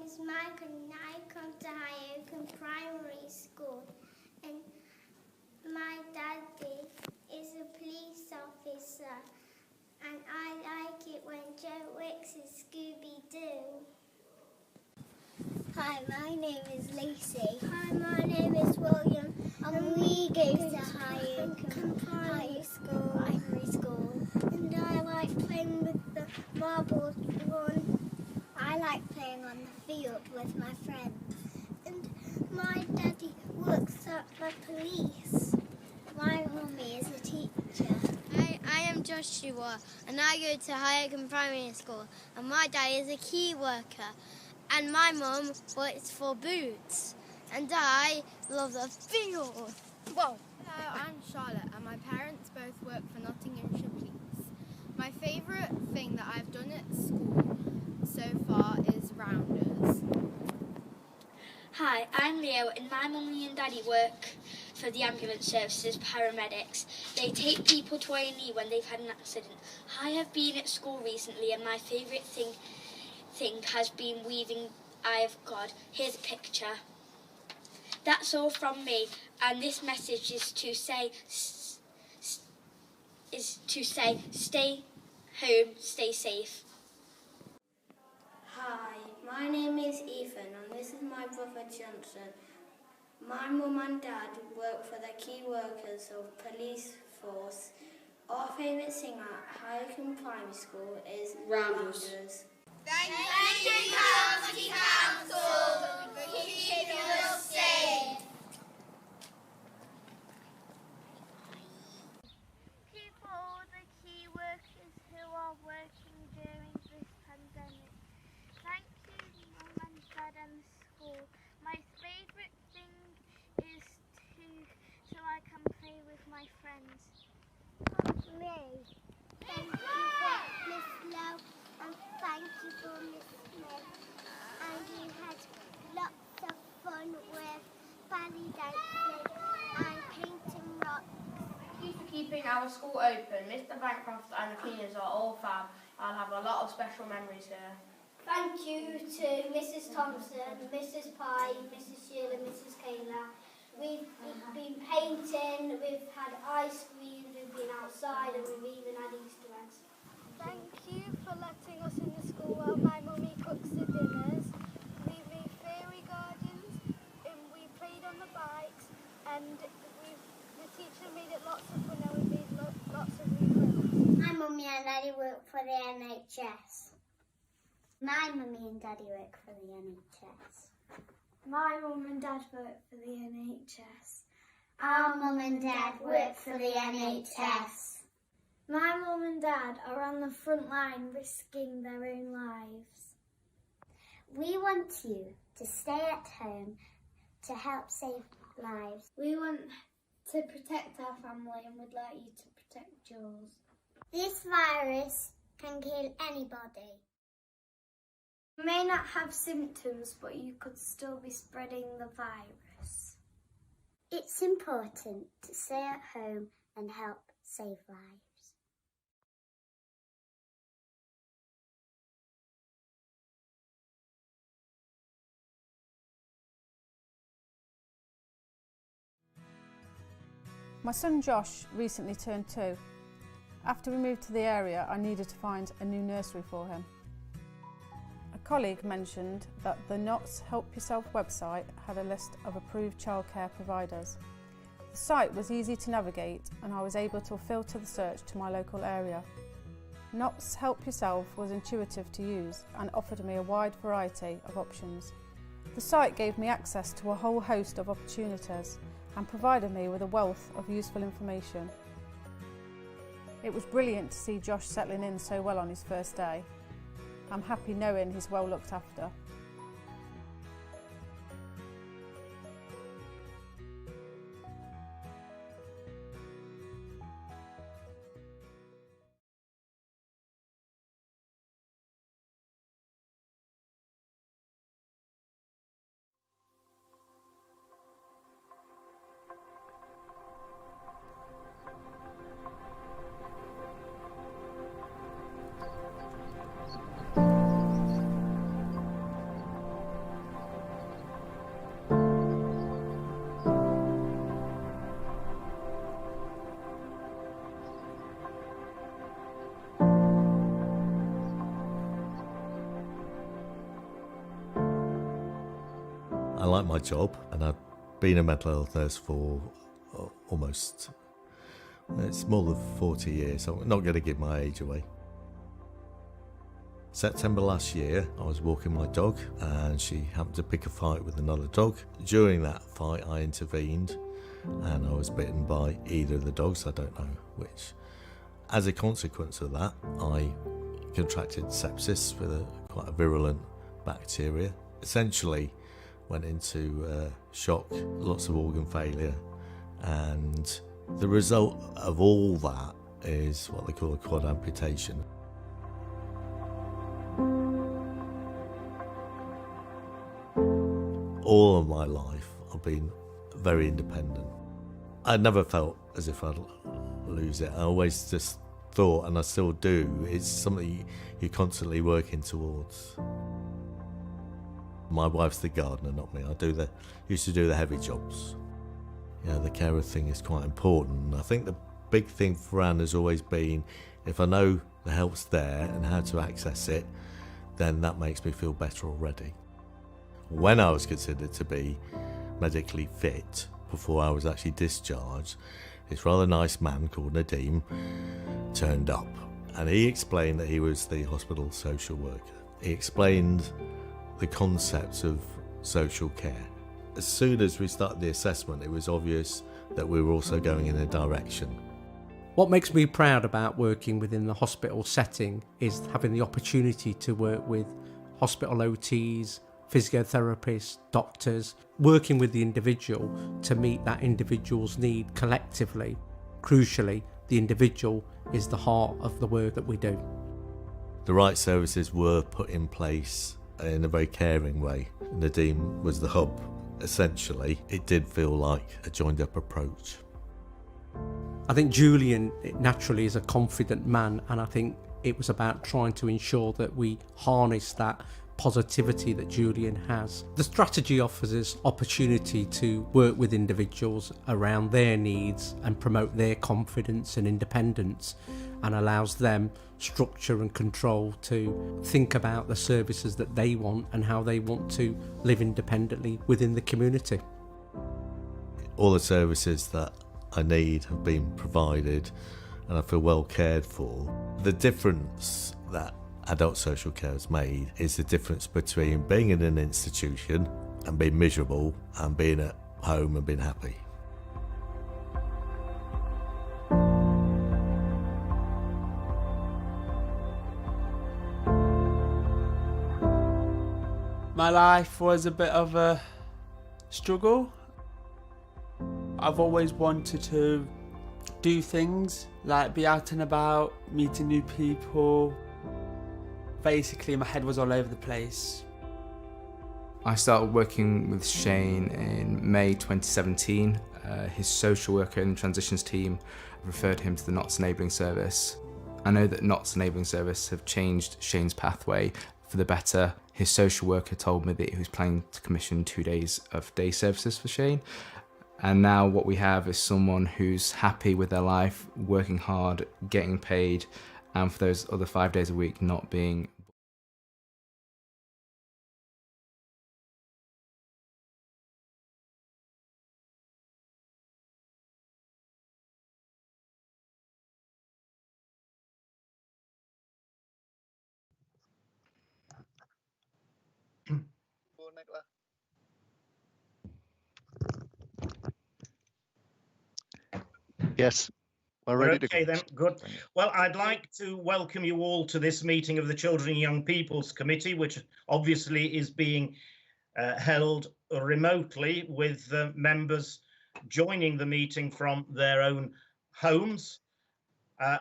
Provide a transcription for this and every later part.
is Michael and I come to High Oakham Primary School, and my daddy is a police officer, and I like it when Joe Wicks is Scooby-Doo. Hi, my name is Lucy. Hi, my name is William, and we go to High Oakham Primary School. And I like playing with the marbles one. I like playing on the field with my friends. And my daddy works at the police. My mummy is a teacher. I am Joshua, and I go to High Oakham Primary School, and my dad is a key worker, and my mum works for Boots, and I love the field. Whoa. Hello, I'm Charlotte, and my parents both work for Nottinghamshire Police. My favourite thing that I've done at school so far is rounders. Hi, I'm Leo, and my mummy and daddy work for the ambulance services, paramedics. They take people to A&E when they've had an accident. I have been at school recently, and my favourite thing has been weaving Eye of God. Here's a picture. That's all from me, and this message is to say stay home, stay safe. Hi, my name is Ethan, and this is my brother Johnson. My mum and dad work for the key workers of police force. Our favourite thing at High Oakham Primary School is rounders. Thank you, County Council, for keeping us safe. Keep all the key workers who are working during this pandemic. Thank you, Mum and Dad and the school. My favourite thing is so I can play with my friends. Me. Thank you for Miss Lowe, and thank you for Miss Smith. And you had lots of fun with belly dancing and painting rocks. Thank you for keeping our school open. Mr. Bancroft and the cleaners are all fab. I'll have a lot of special memories here. Thank you to Mrs. Thompson, Mrs. Pye, Mrs. Sheila, Mrs. Kayla. We've been painting, we've had ice cream, we've been outside, and we've even had Easter eggs. Thank you for letting us in the school while my mummy cooks the dinners. We made fairy gardens, and we played on the bikes, and the teacher made it lots of fun, and we made lots of new friends. My mummy and daddy work for the NHS. My mummy and daddy work for the NHS. My mum and dad work for the NHS. Our mum and dad work for the NHS. My mum and dad are on the front line risking their own lives. We want you to stay at home to help save lives. We want to protect our family and would like you to protect yours. This virus can kill anybody. You may not have symptoms, but you could still be spreading the virus. It's important to stay at home and help save lives. My son Josh recently turned 2. After we moved to the area, I needed to find a new nursery for him. A colleague mentioned that the Notts Help Yourself website had a list of approved childcare providers. The site was easy to navigate, and I was able to filter the search to my local area. Notts Help Yourself was intuitive to use and offered me a wide variety of options. The site gave me access to a whole host of opportunities and provided me with a wealth of useful information. It was brilliant to see Josh settling in so well on his first day. I'm happy knowing he's well looked after. I like my job, and I've been a mental health nurse for it's more than 40 years, so I'm not going to give my age away. September last year, I was walking my dog and she happened to pick a fight with another dog. During that fight, I intervened and I was bitten by either of the dogs, I don't know which. As a consequence of that, I contracted sepsis with quite a virulent bacteria. Essentially went into shock, lots of organ failure, and the result of all that is what they call a quad amputation. All of my life I've been very independent. I never felt as if I'd lose it. I always just thought, and I still do, it's something you're constantly working towards. My wife's the gardener, not me. I used to do the heavy jobs. Yeah, the carer thing is quite important. I think the big thing for Anne has always been, if I know the help's there and how to access it, then that makes me feel better already. When I was considered to be medically fit, before I was actually discharged, this rather nice man called Nadeem turned up, and he explained that he was the hospital social worker. He explained the concept of social care. As soon as we started the assessment, it was obvious that we were also going in a direction. What makes me proud about working within the hospital setting is having the opportunity to work with hospital OTs, physiotherapists, doctors, working with the individual to meet that individual's need collectively. Crucially, the individual is the heart of the work that we do. The right services were put in place in a very caring way. Nadeem was the hub. Essentially, it did feel like a joined-up approach. I think Julian naturally is a confident man, and I think it was about trying to ensure that we harness that positivity that Julian has. The strategy offers us opportunity to work with individuals around their needs and promote their confidence and independence, and allows them structure and control to think about the services that they want and how they want to live independently within the community. All the services that I need have been provided and I feel well cared for. The difference that adult social care has made is the difference between being in an institution and being miserable and being at home and being happy. My life was a bit of a struggle. I've always wanted to do things like be out and about, meeting new people. Basically, my head was all over the place. I started working with Shane in May 2017. His social worker in the transitions team referred him to the Knots Enabling Service. I know that Knots Enabling Service have changed Shane's pathway for the better. His social worker told me that he was planning to commission 2 days of day services for Shane. And now what we have is someone who's happy with their life, working hard, getting paid, and for those other 5 days a week not being. Yes, we're ready to go. Okay then, good. Well, I'd like to welcome you all to this meeting of the Children and Young People's Committee, which obviously is being held remotely with members joining the meeting from their own homes,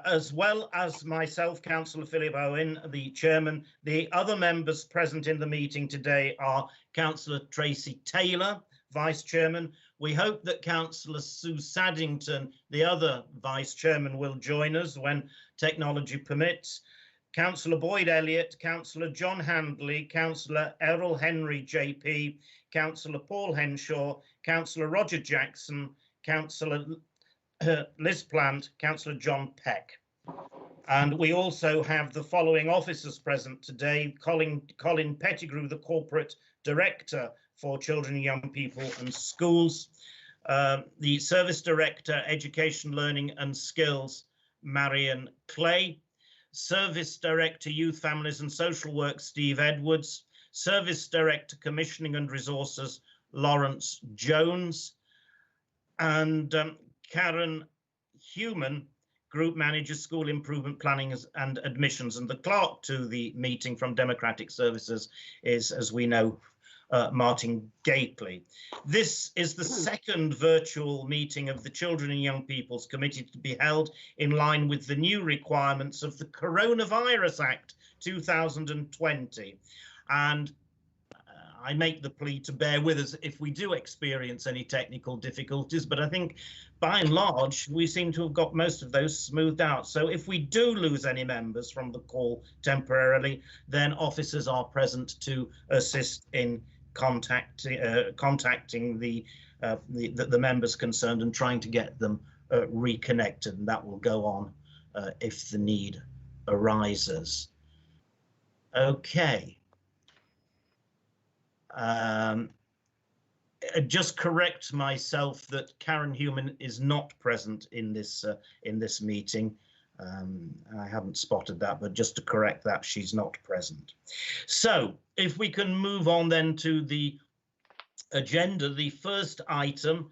as well as myself, Councillor Philip Owen, the chairman. The other members present in the meeting today are Councillor Tracy Taylor, Vice Chairman. We hope that Councillor Sue Saddington, the other Vice Chairman, will join us when technology permits. Councillor Boyd Elliott, Councillor John Handley, Councillor Errol Henry JP, Councillor Paul Henshaw, Councillor Roger Jackson, Councillor Liz Plant, Councillor John Peck. And we also have the following officers present today: Colin Pettigrew, the Corporate Director for Children and Young People and Schools. The Service Director, Education, Learning and Skills, Marion Clay. Service Director, Youth, Families and Social Work, Steve Edwards. Service Director, Commissioning and Resources, Lawrence Jones. And Karen Human, Group Manager, School Improvement Planning and Admissions. And the clerk to the meeting from Democratic Services is, as we know, Martin Gately. This is the second virtual meeting of the Children and Young People's Committee to be held in line with the new requirements of the Coronavirus Act 2020. And I make the plea to bear with us if we do experience any technical difficulties, but I think by and large, we seem to have got most of those smoothed out. So if we do lose any members from the call temporarily, then officers are present to assist in contacting the members concerned and trying to get them reconnected, and that will go on if the need arises. Okay. Just correct myself that Karen Human is not present in this meeting. I haven't spotted that, but just to correct that, she's not present. So if we can move on then to the agenda, the first item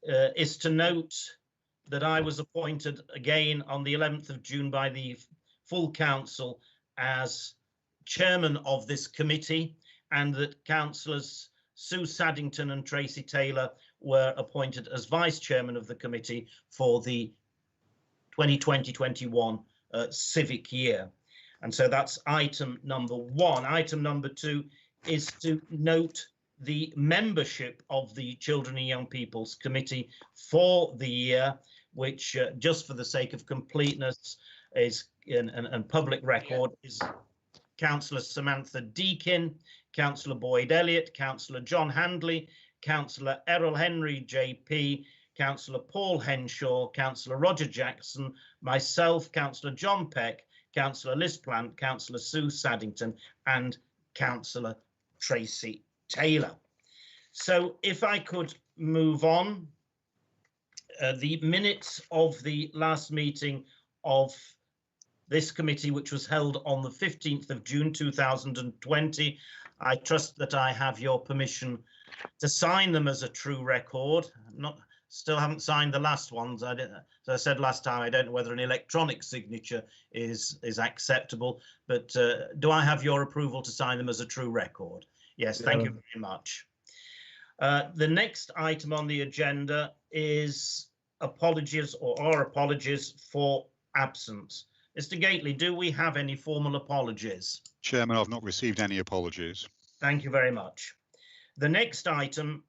is to note that I was appointed again on the 11th of June by the full council as chairman of this committee, and that councillors Sue Saddington and Tracy Taylor were appointed as vice chairman of the committee for the 2020-21 civic year. And so that's item number one. Item number two is to note the membership of the Children and Young People's Committee for the year, which just for the sake of completeness is and public record is Councillor Samantha Deakin, Councillor Boyd Elliott, Councillor John Handley, Councillor Errol Henry JP, Councillor Paul Henshaw, Councillor Roger Jackson, myself, Councillor John Peck, Councillor Liz Plant, Councillor Sue Saddington, and Councillor Tracy Taylor. So if I could move on, the minutes of the last meeting of this committee, which was held on the 15th of June 2020. I trust that I have your permission to sign them as a true record. Still haven't signed the last ones. As I said last time, I don't know whether an electronic signature is acceptable, but do I have your approval to sign them as a true record? Yes, thank you very much. The next item on the agenda is apologies or our apologies for absence. Mr. Gately, do we have any formal apologies? Chairman, I've not received any apologies. Thank you very much. The next item,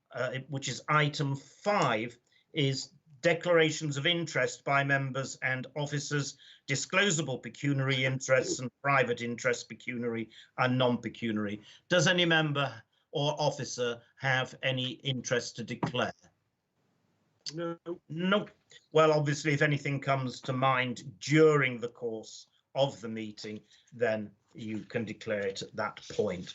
which is item 5, is declarations of interest by members and officers, disclosable pecuniary interests and private interest, pecuniary and non-pecuniary. Does any member or officer have any interest to declare? No. Nope. Well, obviously, if anything comes to mind during the course of the meeting, then you can declare it at that point.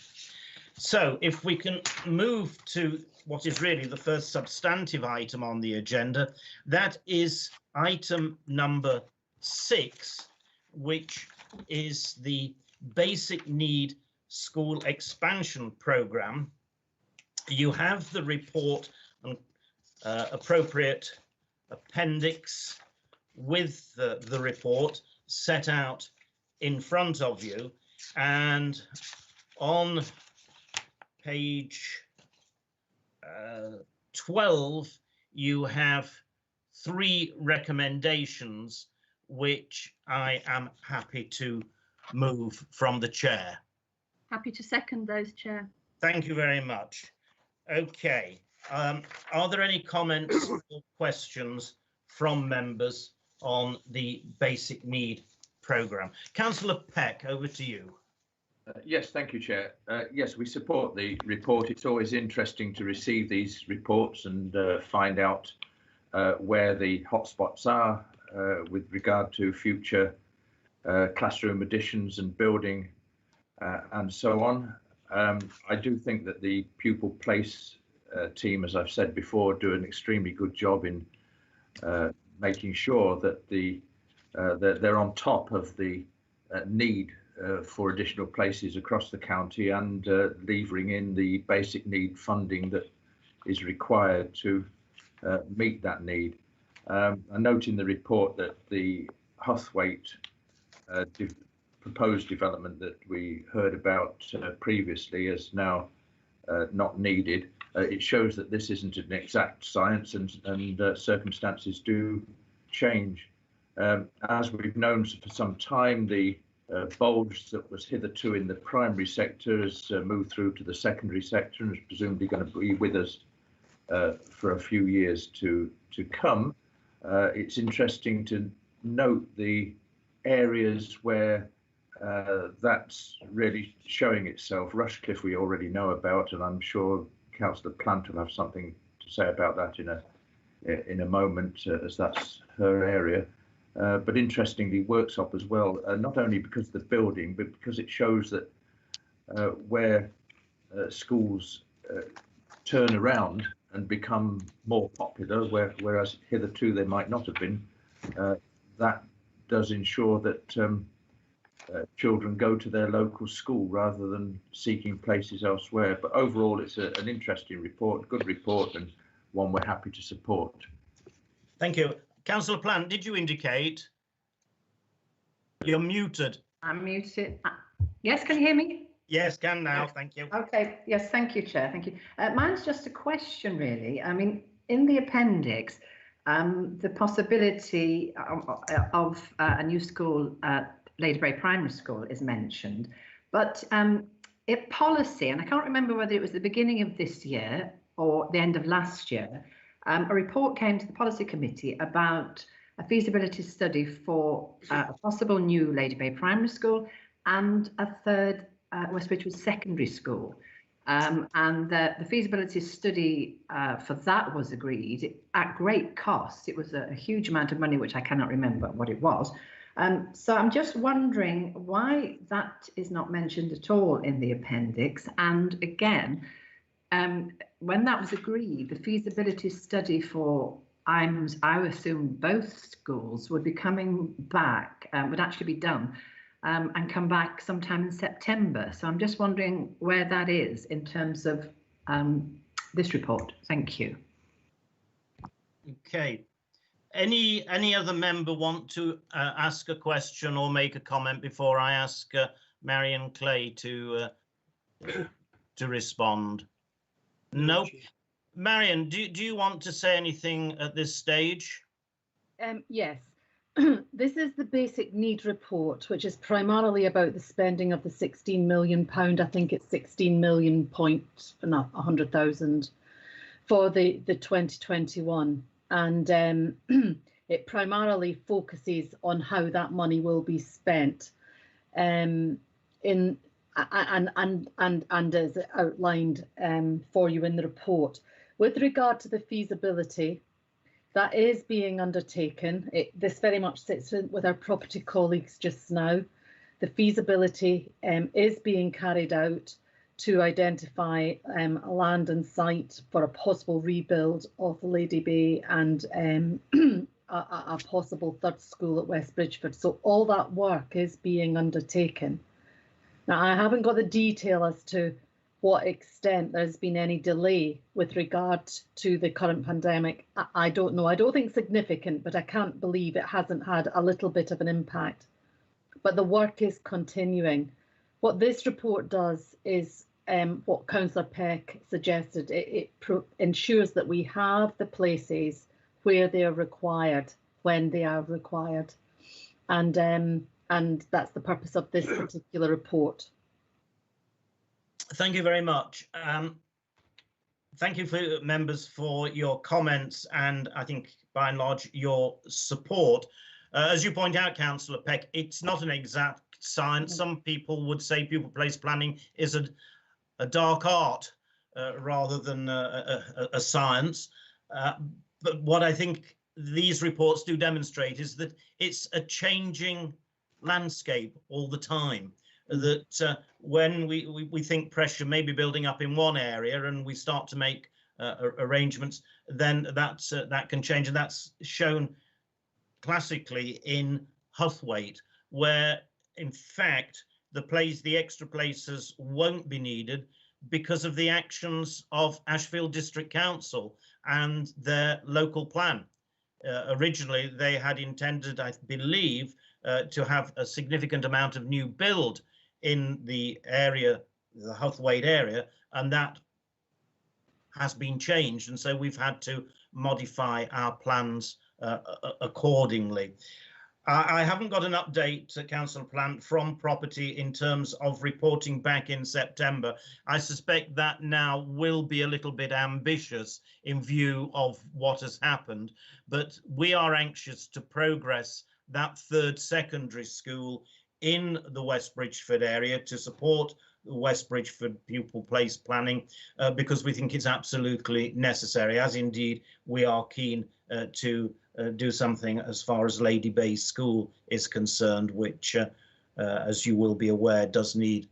So if we can move to what is really the first substantive item on the agenda, that is item number 6, which is the Basic Need School Expansion Programme. You have the report and appropriate appendix with the report set out in front of you, and on page 12 you have 3 recommendations which I am happy to move from the chair. Happy to second those, Chair. Thank you very much. Okay. Are there any comments or questions from members on the Basic Need Programme? Councillor Peck, over to you. Yes, thank you, Chair. Yes, we support the report. It's always interesting to receive these reports and find out where the hotspots are with regard to future classroom additions and building and so on. I do think that the pupil place team, as I've said before, do an extremely good job in making sure that they're on top of the need for additional places across the county and levering in the basic need funding that is required to meet that need. I note in the report that the Huthwaite proposed development that we heard about previously is now not needed. It shows that this isn't an exact science, and circumstances do change. As we've known for some time, the bulge that was hitherto in the primary sector has moved through to the secondary sector and is presumably going to be with us for a few years to come. It's interesting to note the areas where that's really showing itself. Rushcliffe we already know about, and I'm sure Councillor Plant will have something to say about that in a moment, as that's her area. But interestingly, Worksop as well, not only because of the building, but because it shows that where schools turn around and become more popular, whereas hitherto they might not have been, that does ensure that children go to their local school rather than seeking places elsewhere. But overall, it's an interesting report, good report, and one we're happy to support. Thank you. Councillor Plant, did you indicate? You're muted. I'm muted. Yes, can you hear me? Yes, can now. Thank you. Okay. Yes, thank you, Chair. Thank you. Mine's just a question, really. I mean, in the appendix, the possibility of a new school at Ladybrae Primary School is mentioned, but if policy, and I can't remember whether it was the beginning of this year or the end of last year, a report came to the policy committee about a feasibility study for a possible new Ladybrae Primary School and a third West Bridgewood Secondary School. And the feasibility study for that was agreed at great cost. It was a huge amount of money, which I cannot remember what it was. So I'm just wondering why that is not mentioned at all in the appendix. And again, when that was agreed, the feasibility study for I assume both schools would be coming back, would actually be done and come back sometime in September. So I'm just wondering where that is in terms of this report. Thank you. Okay. Any other member want to ask a question or make a comment before I ask Marion Clay to respond? No. Marion, do you want to say anything at this stage? Yes. This is the basic need report, which is primarily about the spending of the £16 million. I think it's 16 million point, not 100,000 for the 2021. And it primarily focuses on how that money will be spent and as outlined for you in the report. With regard to the feasibility, that is being undertaken. This very much sits with our property colleagues just now. The feasibility is being carried out to identify land and site for a possible rebuild of Ladybrae and a possible third school at West Bridgeford. So all that work is being undertaken. Now, I haven't got the detail as to what extent there's been any delay with regard to the current pandemic. I don't know. I don't think significant, but I can't believe it hasn't had a little bit of an impact. But the work is continuing. What this report does is what Councillor Peck suggested. It ensures that we have the places where they are required, when they are required. And that's the purpose of this particular report. Thank you very much. Thank you, members, for your comments and I think by and large your support. As you point out, Councillor Peck, it's not an exact science. Some people would say pupil place planning is a dark art rather than a science. But what I think these reports do demonstrate is that it's a changing landscape all the time, that when we think pressure may be building up in one area and we start to make arrangements, then that can change. And that's shown classically in Huthwaite, where in fact the extra places won't be needed because of the actions of Ashfield District Council and their local plan. Originally, they had intended, I believe, to have a significant amount of new build in the area, the Huthwaite area, and that has been changed. And so we've had to modify our plans accordingly. I haven't got an update, Councillor Plant, from property in terms of reporting back in September. I suspect that now will be a little bit ambitious in view of what has happened, but we are anxious to progress that third secondary school in the West Bridgeford area to support the West Bridgeford pupil place planning because we think it's absolutely necessary, as indeed we are keen to do something as far as Lady Bay School is concerned, which, as you will be aware, does need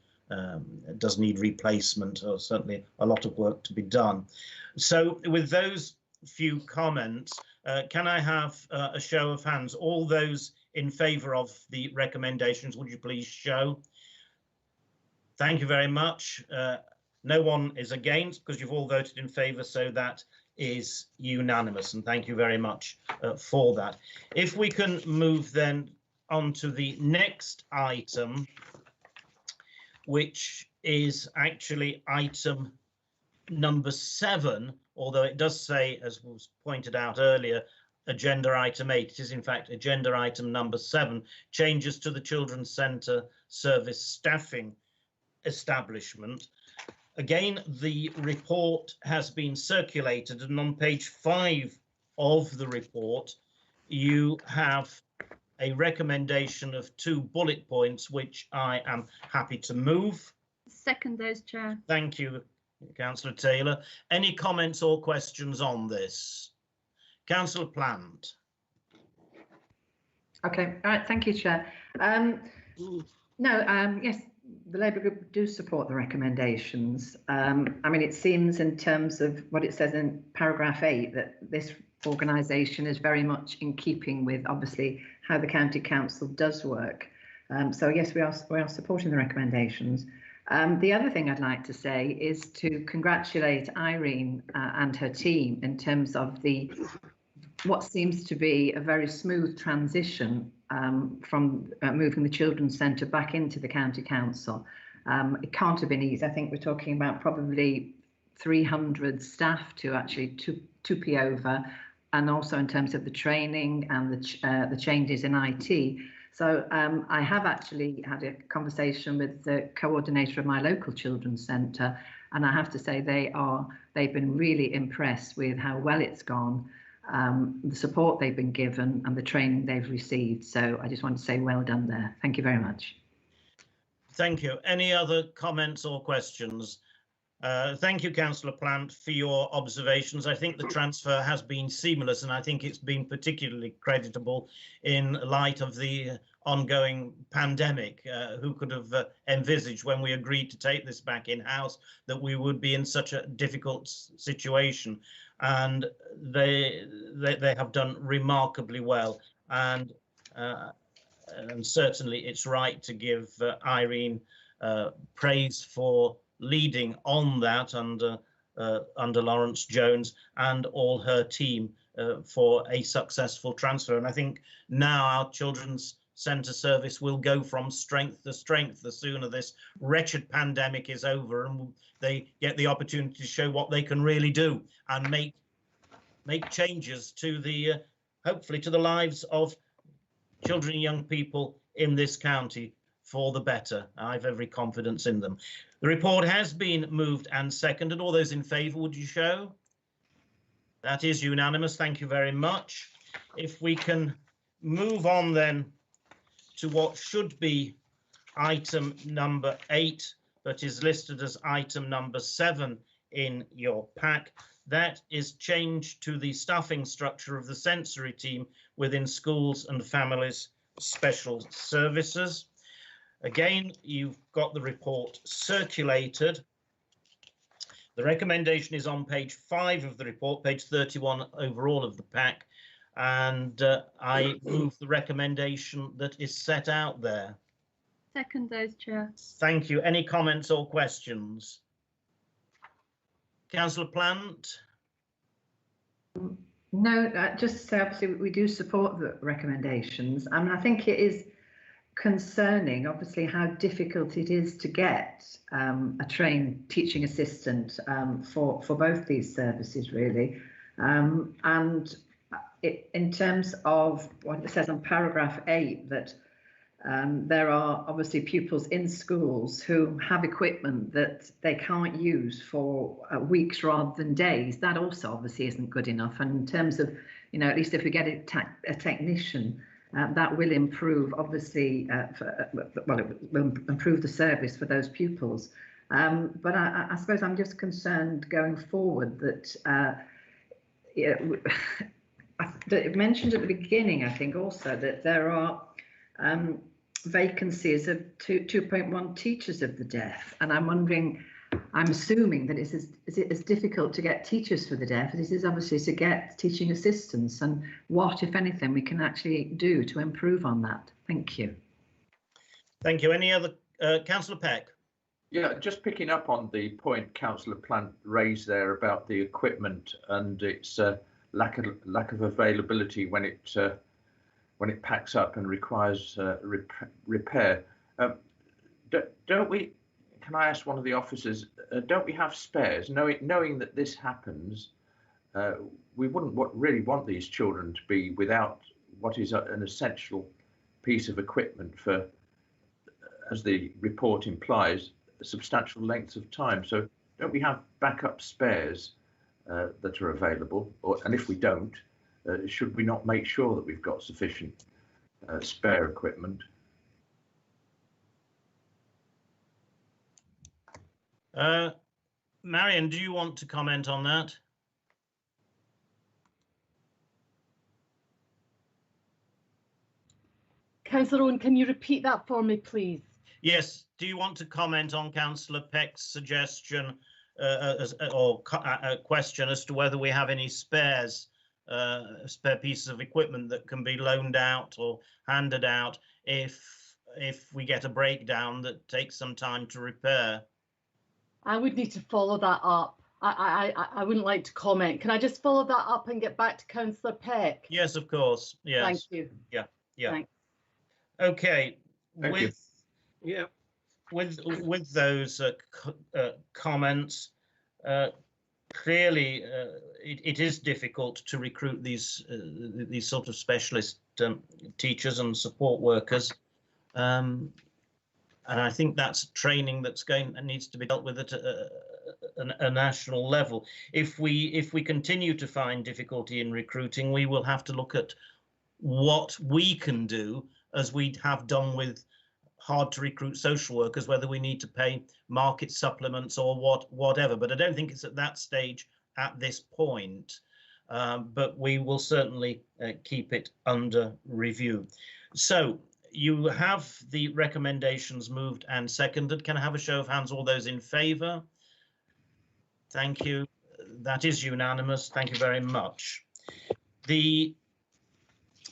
replacement, or certainly a lot of work to be done. So with those few comments, can I have a show of hands? All those in favour of the recommendations, would you please show? Thank you very much. No one is against because you've all voted in favour, so that is unanimous, and thank you very much for that. If we can move then on to the next item, which is actually item number 7, although it does say, as was pointed out earlier, agenda item 8. It is in fact agenda item number 7, changes to the Children's Centre service staffing establishment. Again, the report has been circulated, and on page 5 of the report, you have a recommendation of 2 bullet points, which I am happy to move. Second those, Chair. Thank you, Councillor Taylor. Any comments or questions on this? Councillor Plant. Okay, all right, thank you, Chair. Yes, the Labour Group do support the recommendations. I mean, it seems in terms of what it says in paragraph 8 that this organisation is very much in keeping with obviously how the County Council does work. So yes, we are supporting the recommendations. The other thing I'd like to say is to congratulate Irene and her team in terms of what seems to be a very smooth transition from moving the Children's Centre back into the County Council. It can't have been easy. I think we're talking about probably 300 staff to actually to over, and also in terms of the training and the changes in IT. So I have actually had a conversation with the coordinator of my local children's centre, and I have to say they've been really impressed with how well it's gone, the support they've been given and the training they've received. So I just want to say well done there. Thank you very much. Thank you. Any other comments or questions? Thank you, Councillor Plant, for your observations. I think the transfer has been seamless, and I think it's been particularly creditable in light of the ongoing pandemic. Who could have envisaged when we agreed to take this back in-house that we would be in such a difficult situation? And they have done remarkably well, and certainly it's right to give Irene praise for leading on that under Lawrence Jones and all her team for a successful transfer. And I think now our Children's Centre service will go from strength to strength the sooner this wretched pandemic is over and they get the opportunity to show what they can really do and make changes to the hopefully to the lives of children and young people in this county for the better. I've every confidence in them. The report has been moved and seconded. All those in favour, would you show? That is unanimous. Thank you very much. If we can move on then to what should be item number 8, but is listed as item number 7 in your pack. That is change to the staffing structure of the sensory team within schools and families special services. Again, you've got the report circulated. The recommendation is on page 5 of the report, page 31 overall of the pack, and I move the recommendation that is set out there. Second those, Chair. Thank you. Any comments or questions? Councillor Plant? No, just to say, obviously, we do support the recommendations. I mean, I think it is concerning, obviously, how difficult it is to get a trained teaching assistant for both these services, really. And in terms of what it says on paragraph 8, that there are obviously pupils in schools who have equipment that they can't use for weeks rather than days. That also obviously isn't good enough. And in terms of, you know, at least if we get a technician, that will improve, obviously, well, it will improve the service for those pupils. But I suppose I'm just concerned going forward that it mentioned at the beginning, I think also, that there are vacancies of 2.1 teachers of the deaf, and I'm wondering, I'm assuming that is it as difficult to get teachers for the deaf as it is obviously to get teaching assistants, and what, if anything, we can actually do to improve on that. Thank you. Thank you. Any other, Councillor Peck? Yeah, just picking up on the point Councillor Plant raised there about the equipment and its lack of availability when it packs up and requires repair. Don't we? Can I ask one of the officers? Don't we have spares? Knowing that this happens, we wouldn't really want these children to be without what is an essential piece of equipment for, as the report implies, substantial lengths of time. So don't we have backup spares that are available? And if we don't, should we not make sure that we've got sufficient spare equipment? Marion, do you want to comment on that? Councillor Owen, can you repeat that for me, please? Yes. Do you want to comment on Councillor Peck's suggestion or question as to whether we have any spares, spare pieces of equipment that can be loaned out or handed out if we get a breakdown that takes some time to repair? I would need to follow that up. I wouldn't like to comment. Can I just follow that up and get back to Councillor Peck? Yes, of course. Yes. Thank you. Yeah. Thanks. Okay. Thank you. Yeah. With those comments, clearly it is difficult to recruit these sort of specialist teachers and support workers, and I think that's training that's needs to be dealt with at a national level. If we continue to find difficulty in recruiting, we will have to look at what we can do, as we have done with hard to recruit social workers, whether we need to pay market supplements or whatever. But I don't think it's at that stage at this point. But we will certainly keep it under review. So you have the recommendations moved and seconded. Can I have a show of hands, all those in favour? Thank you. That is unanimous. Thank you very much. The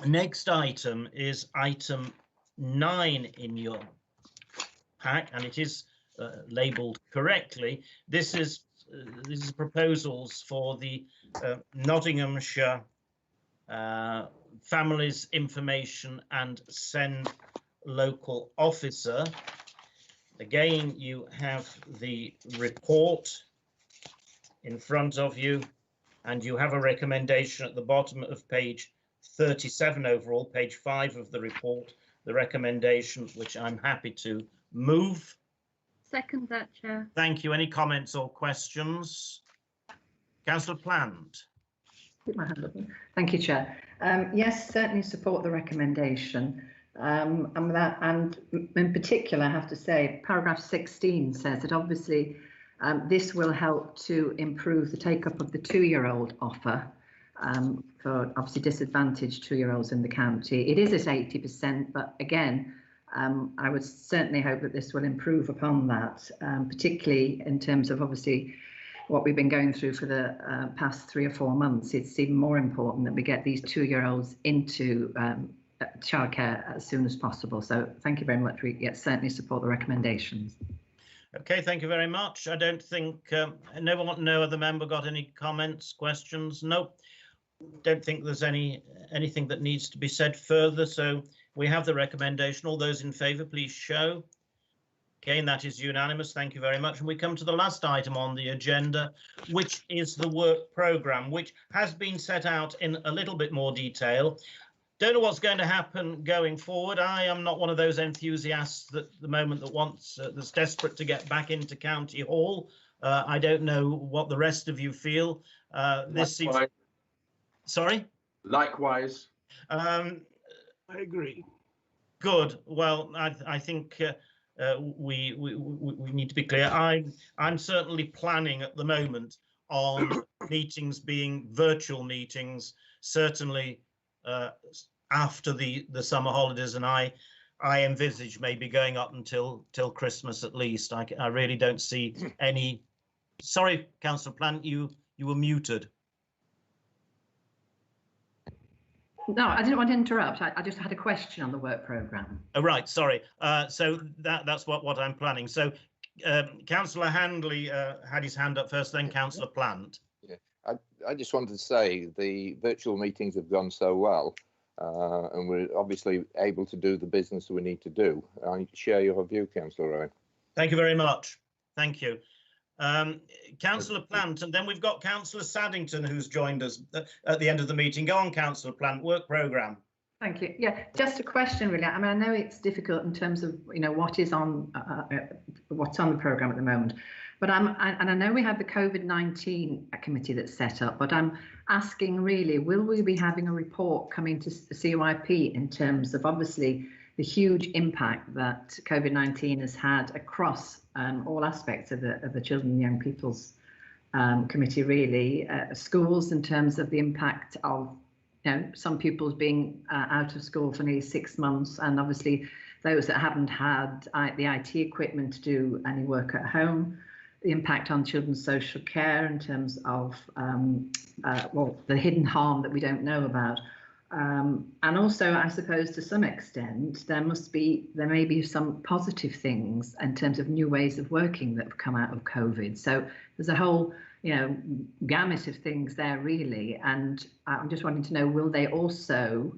next item is item 9 in your pack, and it is labelled correctly. This is proposals for the Nottinghamshire Families Information and Send Local Officer. Again, you have the report in front of you, and you have a recommendation at the bottom of page 37 overall, page 5 of the report, the recommendation, which I'm happy to move. Second that, Chair. Thank you. Any comments or questions? Councillor Plant. Thank you, Chair. Yes, certainly support the recommendation. And in particular, I have to say, paragraph 16 says that obviously this will help to improve the take-up of the 2-year-old offer for obviously disadvantaged 2-year-olds in the county. It is at 80%, but again, I would certainly hope that this will improve upon that, particularly in terms of obviously what we've been going through for the past 3 or 4 months. It's even more important that we get these 2-year-olds into childcare as soon as possible. So thank you very much. We certainly support the recommendations. Okay, thank you very much. I don't think no other member got any comments, questions. Nope. Don't think there's anything that needs to be said further. So we have the recommendation. All those in favour, please show. Again, that is unanimous. Thank you very much. And we come to the last item on the agenda, which is the work programme, which has been set out in a little bit more detail. Don't know what's going to happen going forward. I am not one of those enthusiasts at the moment that wants that's desperate to get back into County Hall. I don't know what the rest of you feel. This seems. Sorry. Likewise. I agree. Good. Well, I think we need to be clear. I'm certainly planning at the moment on meetings being virtual meetings. Certainly. After the summer holidays, and I envisage maybe going up until Christmas at least. I really don't see any. Sorry, Councillor Plant, you were muted. No, I didn't want to interrupt. I just had a question on the work programme. Oh, right, sorry. So that's what I'm planning. So Councillor Handley had his hand up first, then Councillor Plant. Yeah, I just wanted to say the virtual meetings have gone so well, and we're obviously able to do the business we need to do. I share your view, Councillor Rowan. Thank you very much. Thank you. Councillor Plant, and then we've got Councillor Saddington who's joined us at the end of the meeting. Go on, Councillor Plant, work programme. Thank you. Yeah, just a question really. I mean, I know it's difficult in terms of, you know, what's on the programme at the moment, but I know we have the COVID-19 committee that's set up, but I'm asking really, will we be having a report coming to the CYP in terms of obviously the huge impact that COVID-19 has had across all aspects of the Children and Young People's Committee, really, schools in terms of the impact of, you know, some pupils being out of school for nearly 6 months, and obviously those that haven't had the IT equipment to do any work at home, the impact on children's social care in terms of well, the hidden harm that we don't know about. And also, I suppose to some extent, there may be some positive things in terms of new ways of working that have come out of COVID. So there's a whole, you know, gamut of things there really. And I'm just wanting to know, will they also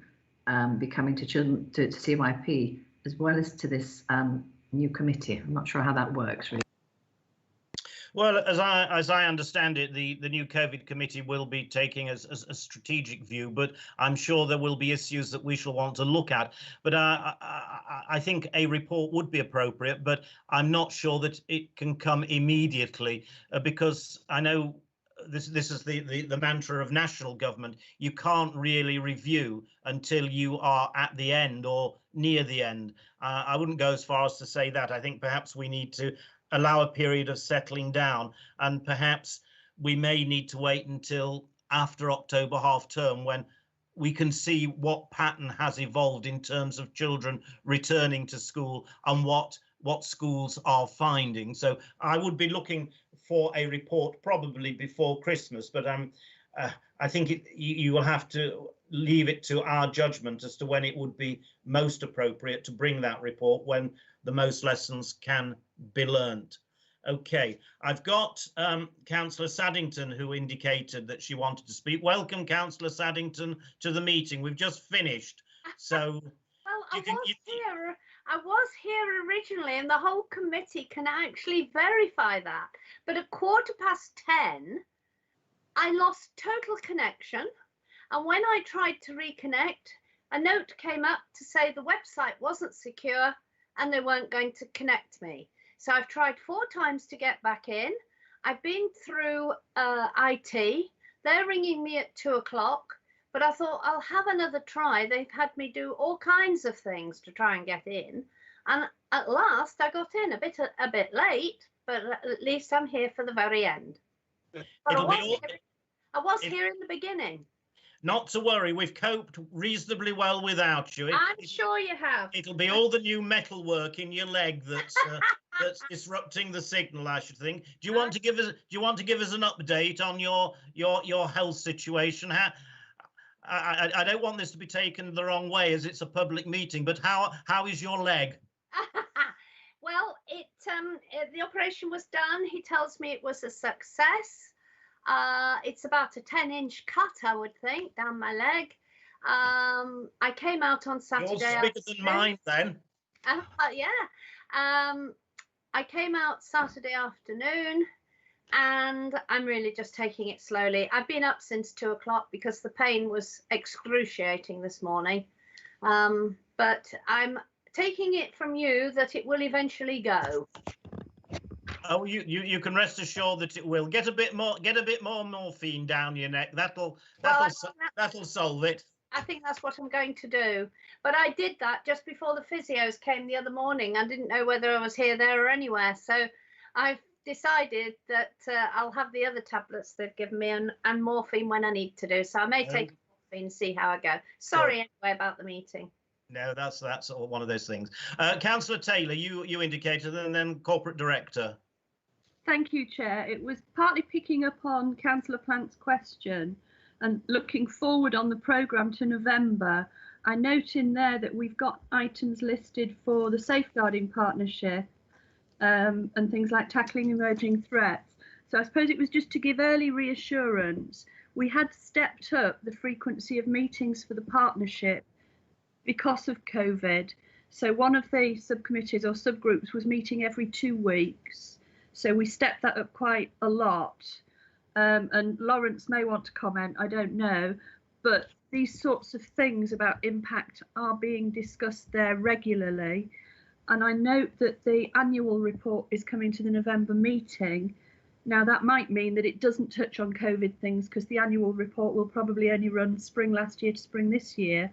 be coming to CYP as well as to this new committee? I'm not sure how that works really. Well, as I understand it, the new COVID committee will be taking a strategic view, but I'm sure there will be issues that we shall want to look at. But I think a report would be appropriate, but I'm not sure that it can come immediately because I know this is the mantra of national government. You can't really review until you are at the end or near the end. I wouldn't go as far as to say that. I think perhaps we need to allow a period of settling down, and perhaps we may need to wait until after October half term when we can see what pattern has evolved in terms of children returning to school and what schools are finding. So I would be looking for a report probably before Christmas, but I think you will have to leave it to our judgment as to when it would be most appropriate to bring that report, when the most lessons can be learnt. Okay, I've got Councillor Saddington who indicated that she wanted to speak. Welcome, Councillor Saddington, to the meeting. We've just finished, so well, I was here originally, and the whole committee can actually verify that. But at 10:15, I lost total connection, and when I tried to reconnect, a note came up to say the website wasn't secure and they weren't going to connect me. So I've tried 4 times to get back in. I've been through IT. They're ringing me at 2 o'clock, but I thought I'll have another try. They've had me do all kinds of things to try and get in. And at last I got in a bit late, but at least I'm here for the very end. But I was here in the beginning. not to worry. We've coped reasonably well without you. I'm sure you have. It'll be all the new metal work in your leg that's disrupting the signal, I should think. Do you want to give us an update on your health situation? I don't want this to be taken the wrong way, as it's a public meeting, but how is your leg? Well, the operation was done. He tells me it was a success. It's about a 10-inch cut, I would think, down my leg. I came out on Saturday. Yours is bigger than mine, then. Yeah. I came out Saturday afternoon, and I'm really just taking it slowly. I've been up since 2 o'clock because the pain was excruciating this morning. But I'm taking it from you that it will eventually go. Oh, you can rest assured that it will. Get a bit more morphine down your neck. That'll solve it. I think that's what I'm going to do. But I did that just before the physios came the other morning. I didn't know whether I was here, there, or anywhere. So I've decided that I'll have the other tablets they've given me and morphine when I need to do. So I may take morphine and see how I go. Sorry anyway about the meeting. No, that's one of those things. Councillor Taylor, you indicated, and then Corporate Director. Thank you, Chair. It was partly picking up on Councillor Plant's question and looking forward on the programme to November. I note in there that we've got items listed for the Safeguarding Partnership and things like tackling emerging threats. So I suppose it was just to give early reassurance. We had stepped up the frequency of meetings for the partnership because of COVID. So one of the subcommittees or subgroups was meeting every 2 weeks. So we stepped that up quite a lot. And Lawrence may want to comment, I don't know. But these sorts of things about impact are being discussed there regularly. And I note that the annual report is coming to the November meeting. Now, that might mean that it doesn't touch on COVID things because the annual report will probably only run spring last year to spring this year.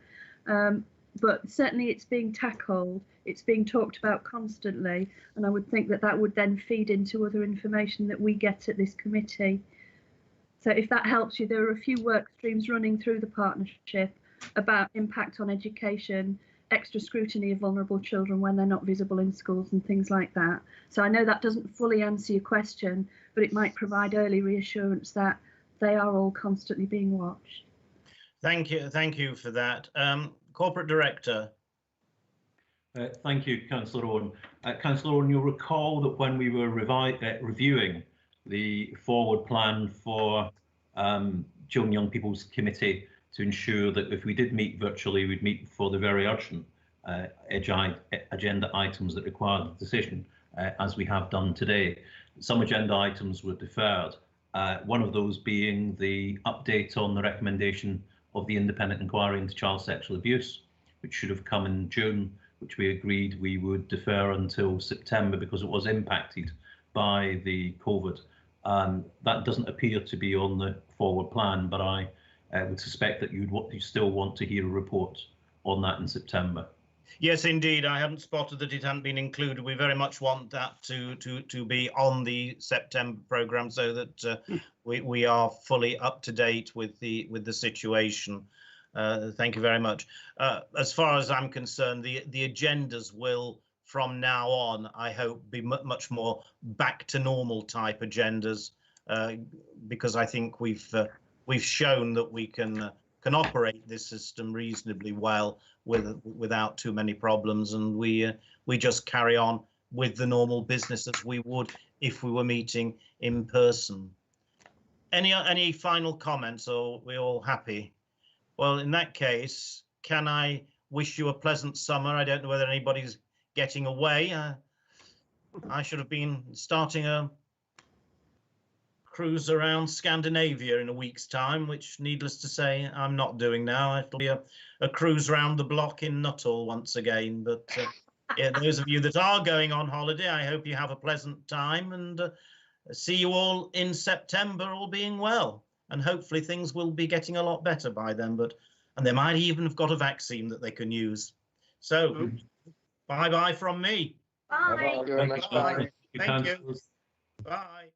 But certainly it's being tackled, it's being talked about constantly, and I would think that that would then feed into other information that we get at this committee. So if that helps you, there are a few work streams running through the partnership about impact on education, extra scrutiny of vulnerable children when they're not visible in schools and things like that. So I know that doesn't fully answer your question, but it might provide early reassurance that they are all constantly being watched. Thank you for that. Corporate Director. Thank you, Councillor Owen. Councillor Owen, you'll recall that when we were reviewing the forward plan for Children and Young People's Committee to ensure that if we did meet virtually, we'd meet for the very urgent agenda items that required a decision, as we have done today. Some agenda items were deferred, one of those being the update on the recommendation of the independent inquiry into child sexual abuse, which should have come in June, which we agreed we would defer until September because it was impacted by the COVID. That doesn't appear to be on the forward plan, but I would suspect that you still want to hear a report on that in September. Yes, indeed. I hadn't spotted that it hadn't been included. We very much want that to be on the September programme so that we are fully up to date with the situation. Thank you very much. As far as I'm concerned, the agendas will, from now on, I hope, be much more back to normal type agendas, because I think we've shown that we can operate this system reasonably well without too many problems, and we just carry on with the normal business as we would if we were meeting in person. Any final comments, or are we all happy? Well, in that case, can I wish you a pleasant summer? I don't know whether anybody's getting away. I should have been starting a cruise around Scandinavia in a week's time, which, needless to say, I'm not doing now. It'll be a cruise round the block in Nuttall once again. But yeah, those of you that are going on holiday, I hope you have a pleasant time, and see you all in September, all being well. And hopefully things will be getting a lot better by then. And they might even have got a vaccine that they can use. So, bye-bye from me. Bye. Thank you. Bye.